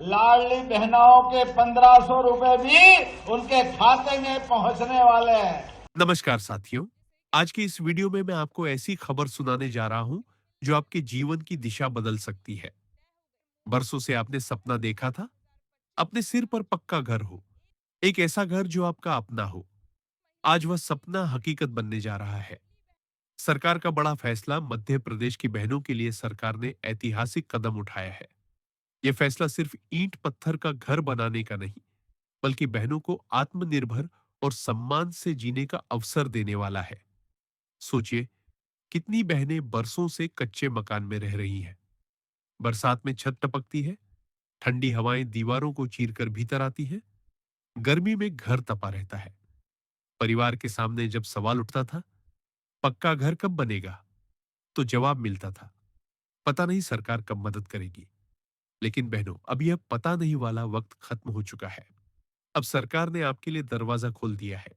लाडली बहनों के 1500 रुपए भी उनके खाते में पहुंचने वाले हैं। नमस्कार साथियों। आज की इस वीडियो में मैं आपको ऐसी खबर सुनाने जा रहा हूं जो आपके जीवन की दिशा बदल सकती है। बरसों से आपने सपना देखा था, अपने सिर पर पक्का घर हो, एक ऐसा घर जो आपका अपना हो। आज वह सपना हकीकत बनने जा रहा है। सरकार का बड़ा फैसला, मध्य प्रदेश की बहनों के लिए सरकार ने ऐतिहासिक कदम उठाया है। यह फैसला सिर्फ ईंट पत्थर का घर बनाने का नहीं, बल्कि बहनों को आत्मनिर्भर और सम्मान से जीने का अवसर देने वाला है। सोचिए, कितनी बहनें बरसों से कच्चे मकान में रह रही हैं। बरसात में छत टपकती है, ठंडी हवाएं दीवारों को चीरकर भीतर आती हैं, गर्मी में घर तपा रहता है। परिवार के सामने जब सवाल उठता था, पक्का घर कब बनेगा, तो जवाब मिलता था, पता नहीं सरकार कब मदद करेगी। लेकिन बहनों, अब यह पता नहीं वाला वक्त खत्म हो चुका है। अब सरकार ने आपके लिए दरवाजा खोल दिया है।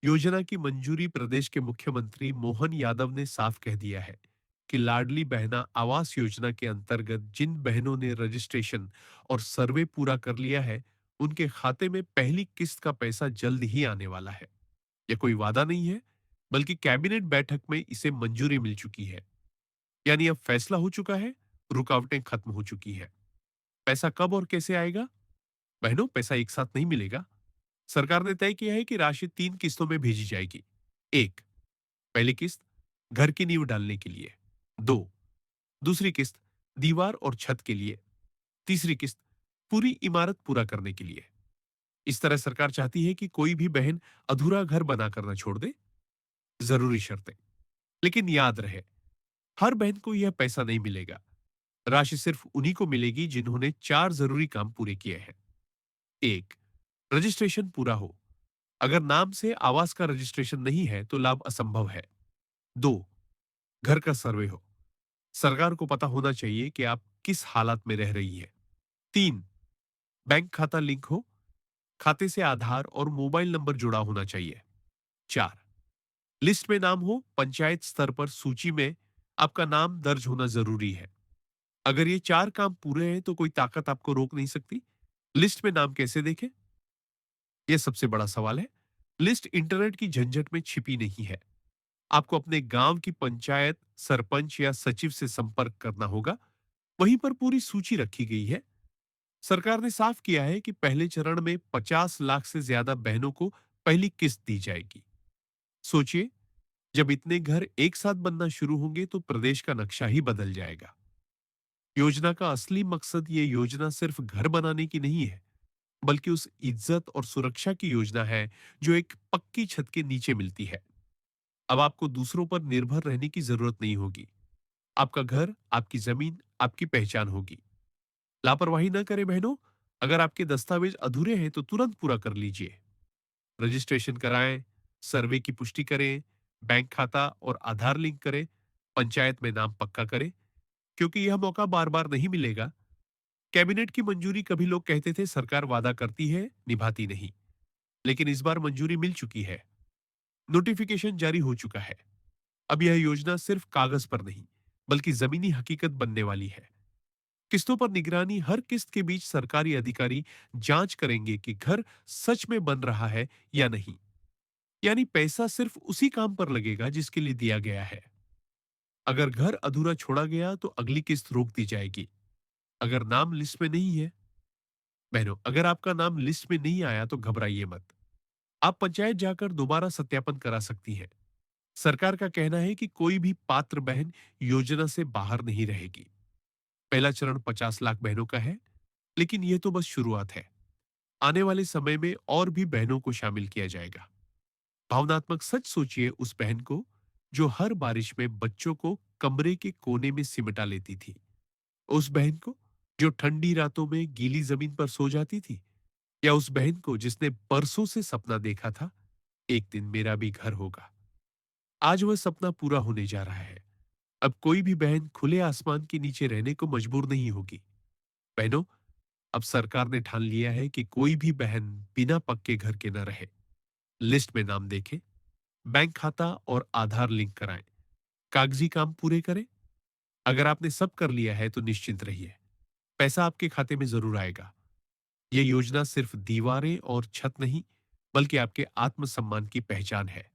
योजना की मंजूरी प्रदेश के मुख्यमंत्री मोहन यादव ने साफ कह दिया है कि लाडली बहना आवास योजना के अंतर्गत जिन बहनों ने रजिस्ट्रेशन और सर्वे पूरा कर लिया है, उनके खाते में पहली किस्त का पैसा जल्द ही आने वाला है। यह कोई वादा नहीं है, बल्कि कैबिनेट बैठक में इसे मंजूरी मिल चुकी है। यानी अब फैसला हो चुका है, रुकावटें खत्म हो चुकी है। पैसा कब और कैसे आएगा? बहनों, पैसा एक साथ नहीं मिलेगा। सरकार ने तय किया है कि राशि 3 किस्तों में भेजी जाएगी। एक, पहली किस्त घर की नींव डालने के लिए। दो, दूसरी किस्त दीवार और छत के लिए। तीसरी किस्त पूरी इमारत पूरा करने के लिए। इस तरह सरकार चाहती है कि कोई भी बहन अधूरा घर बना कर न छोड़ दे। जरूरी शर्तें, लेकिन याद रहे, हर बहन को यह पैसा नहीं मिलेगा। राशि सिर्फ उन्हीं को मिलेगी जिन्होंने 4 जरूरी काम पूरे किए हैं। एक, रजिस्ट्रेशन पूरा हो। अगर नाम से आवास का रजिस्ट्रेशन नहीं है तो लाभ असंभव है। दो, घर का सर्वे हो। सरकार को पता होना चाहिए कि आप किस हालात में रह रही है। तीन, बैंक खाता लिंक हो। खाते से आधार और मोबाइल नंबर जुड़ा होना चाहिए। चार, लिस्ट में नाम हो, पंचायत स्तर पर सूची में आपका नाम दर्ज होना जरूरी है। अगर ये 4 काम पूरे हैं तो कोई ताकत आपको रोक नहीं सकती। लिस्ट में नाम कैसे देखें? यह सबसे बड़ा सवाल है। लिस्ट इंटरनेट की झंझट में छिपी नहीं है। आपको अपने गांव की पंचायत, सरपंच या सचिव से संपर्क करना होगा। वहीं पर पूरी सूची रखी गई है। सरकार ने साफ किया है कि पहले चरण में 50 लाख से ज्यादा बहनों को पहली किस्त दी जाएगी। सोचिए, जब इतने घर एक साथ बनना शुरू होंगे तो प्रदेश का नक्शा ही बदल जाएगा। योजना का असली मकसद ये योजना सिर्फ घर बनाने की नहीं है, बल्कि उस इज्जत और सुरक्षा की योजना है जो एक पक्की छत के नीचे मिलती है। अब आपको दूसरों पर निर्भर रहने की जरूरत नहीं होगी। आपका घर, आपकी जमीन, आपकी पहचान होगी। लापरवाही न करें बहनों। अगर आपके दस्तावेज अधूरे हैं तो तुरंत पूरा कर लीजिए। रजिस्ट्रेशन कराएं, सर्वे की पुष्टि करें, बैंक खाता और आधार लिंक करें, पंचायत में नाम पक्का करें, क्योंकि यह मौका बार बार नहीं मिलेगा। कैबिनेट की मंजूरी, कभी लोग कहते थे सरकार वादा करती है निभाती नहीं, लेकिन इस बार मंजूरी मिल चुकी है। नोटिफिकेशन जारी हो चुका है। अब यह योजना सिर्फ कागज पर नहीं, बल्कि जमीनी हकीकत बनने वाली है। किस्तों पर निगरानी, हर किस्त के बीच सरकारी अधिकारी जांच करेंगे कि घर सच में बन रहा है या नहीं। यानी पैसा सिर्फ उसी काम पर लगेगा जिसके लिए दिया गया है। अगर घर अधूरा छोड़ा गया तो अगली किस्त रोक दी जाएगी। अगर नाम लिस्ट में नहीं है, बहनों, अगर आपका नाम लिस्ट में नहीं आया तो घबराइए मत। आप पंचायत जाकर दोबारा सत्यापन करा सकती हैं। सरकार का कहना है कि कोई भी पात्र बहन योजना से बाहर नहीं रहेगी। पहला चरण 50 लाख बहनों का है, लेकिन यह तो बस शुरुआत है। आने वाले समय में और भी बहनों को शामिल किया जाएगा। भावनात्मक सच सोचिए उस बहन को जो हर बारिश में बच्चों को कमरे के कोने में सिमटा लेती थी। उस बहन को जो ठंडी रातों में गीली जमीन पर सो जाती थी। या उस बहन को जिसने बरसों से सपना देखा था, एक दिन मेरा भी घर होगा। आज वह सपना पूरा होने जा रहा है। अब कोई भी बहन खुले आसमान के नीचे रहने को मजबूर नहीं होगी। बहनों, अब सरकार ने ठान लिया है कि कोई भी बहन बिना पक्के घर के न रहे। लिस्ट में नाम देखें, बैंक खाता और आधार लिंक कराएं, कागजी काम पूरे करें। अगर आपने सब कर लिया है तो निश्चिंत रहिए। पैसा आपके खाते में जरूर आएगा। ये योजना सिर्फ दीवारें और छत नहीं, बल्कि आपके आत्मसम्मान की पहचान है।